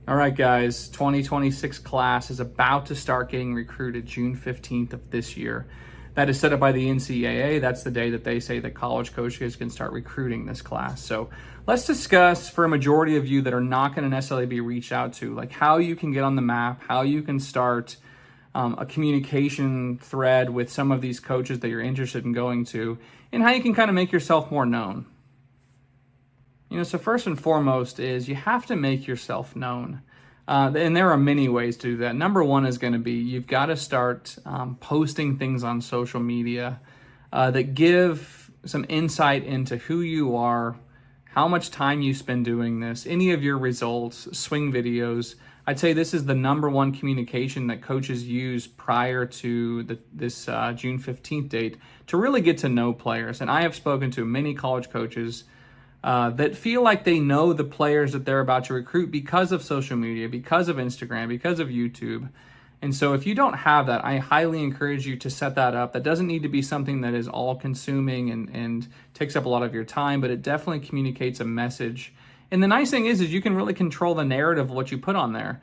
All right, guys, 2026 class is about to start getting recruited June 15th of this year. That is set up by the NCAA. That's the day that they say that college coaches can start recruiting this class. So let's discuss, for a majority of you that are not going to necessarily be reached out to, like how you can get on the map, how you can start a communication thread with some of these coaches that you're interested in going to, and how you can kind of make yourself more known. So first and foremost is you have to make yourself known. And there are many ways to do that. Number one is going to be you've got to start posting things on social media that give some insight into who you are, how much time you spend doing this, any of your results, swing videos. I'd say this is the number one communication that coaches use prior to this June 15th date to really get to know players. And I have spoken to many college coaches that feel like they know the players that they're about to recruit because of social media, because of Instagram, because of YouTube. And so if you don't have that, I highly encourage you to set that up. That doesn't need to be something that is all consuming and takes up a lot of your time, but it definitely communicates a message. And the nice thing is you can really control the narrative of what you put on there.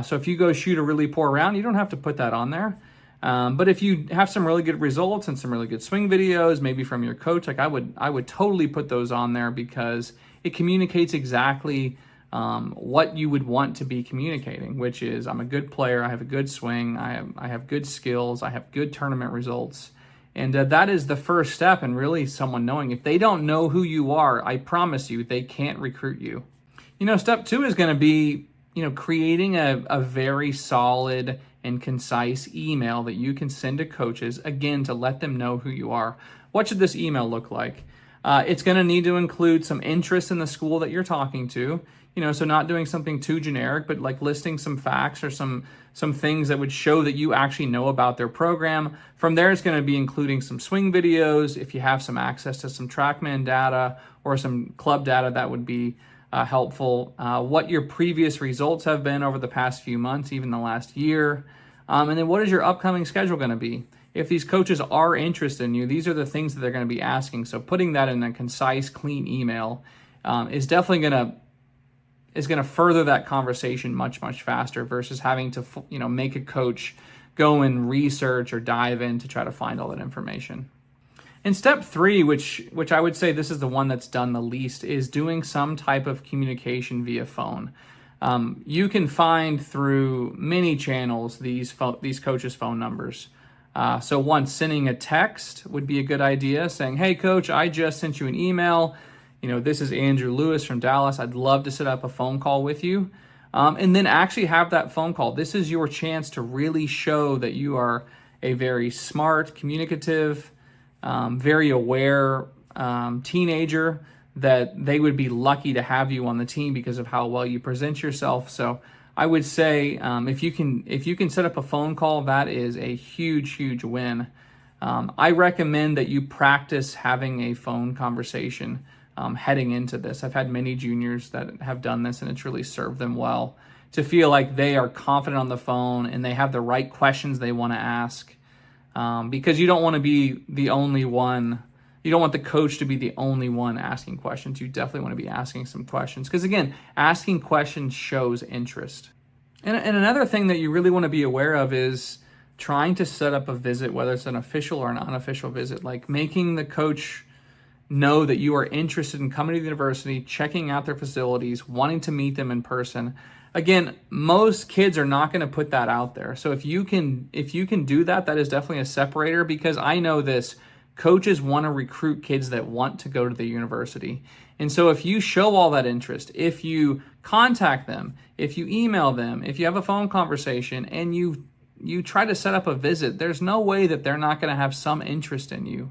So if you go shoot a really poor round, you don't have to put that on there. But if you have some really good results and some really good swing videos, maybe from your coach, like I would totally put those on there because it communicates exactly what you would want to be communicating, which is I'm a good player, I have a good swing, I have good skills, I have good tournament results. And that is the first step in really someone knowing. If they don't know who you are, I promise you, they can't recruit you. Step two is going to be, creating a very solid and concise email that you can send to coaches, again, to let them know who you are. What should this email look like? It's going to need to include some interest in the school that you're talking to, so not doing something too generic, but like listing some facts or some things that would show that you actually know about their program. From there, it's going to be including some swing videos. If you have some access to some TrackMan data or some club data, that would be helpful. What your previous results have been over the past few months, even the last year. And then what is your upcoming schedule going to be? If these coaches are interested in you, these are the things that they're going to be asking. So putting that in a concise, clean email is definitely going to further that conversation much, much faster versus having to, make a coach go and research or dive in to try to find all that information. And step three, which I would say this is the one that's done the least, is doing some type of communication via phone. You can find through many channels these coaches' phone numbers. So one, sending a text would be a good idea, saying, "Hey, coach, I just sent you an email. This is Andrew Lewis from Dallas. I'd love to set up a phone call with you." And then actually have that phone call. This is your chance to really show that you are a very smart, communicative, very aware teenager, that they would be lucky to have you on the team because of how well you present yourself. So I would say if you can set up a phone call, that is a huge, huge win. I recommend that you practice having a phone conversation heading into this. I've had many juniors that have done this, and it's really served them well to feel like they are confident on the phone and they have the right questions they want to ask. Because you don't want to be the only one. You don't want the coach to be the only one asking questions. You definitely want to be asking some questions. Because again, asking questions shows interest. And another thing that you really want to be aware of is trying to set up a visit, whether it's an official or an unofficial visit, like making the coach know that you are interested in coming to the university, checking out their facilities, wanting to meet them in person. Again, most kids are not going to put that out there. So if you can do that, that is definitely a separator, because I know this. Coaches want to recruit kids that want to go to the university. And so if you show all that interest, if you contact them, if you email them, if you have a phone conversation, and you try to set up a visit, there's no way that they're not going to have some interest in you.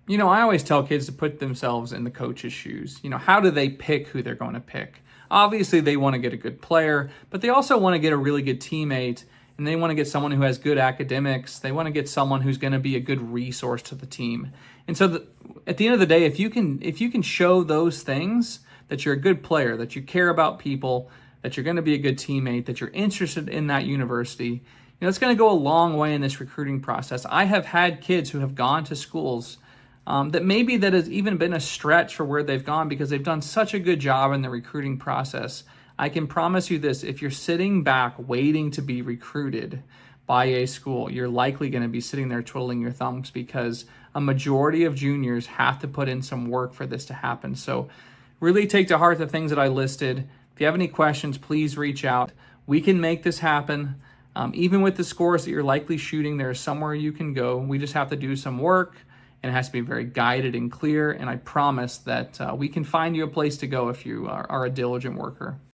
I always tell kids to put themselves in the coach's shoes. How do they pick who they're going to pick? Obviously, they want to get a good player, but they also want to get a really good teammate, and they want to get someone who has good academics. They want to get someone who's going to be a good resource to the team. And so at the end of the day, if you can show those things, that you're a good player, that you care about people, that you're going to be a good teammate, that you're interested in that university, it's going to go a long way in this recruiting process. I have had kids who have gone to schools that has even been a stretch for where they've gone because they've done such a good job in the recruiting process. I can promise you this: if you're sitting back waiting to be recruited by a school, you're likely going to be sitting there twiddling your thumbs, because a majority of juniors have to put in some work for this to happen. So really take to heart the things that I listed. If you have any questions, please reach out. We can make this happen. Even with the scores that you're likely shooting, there's somewhere you can go. We just have to do some work, and it has to be very guided and clear. And I promise that we can find you a place to go if you are a diligent worker.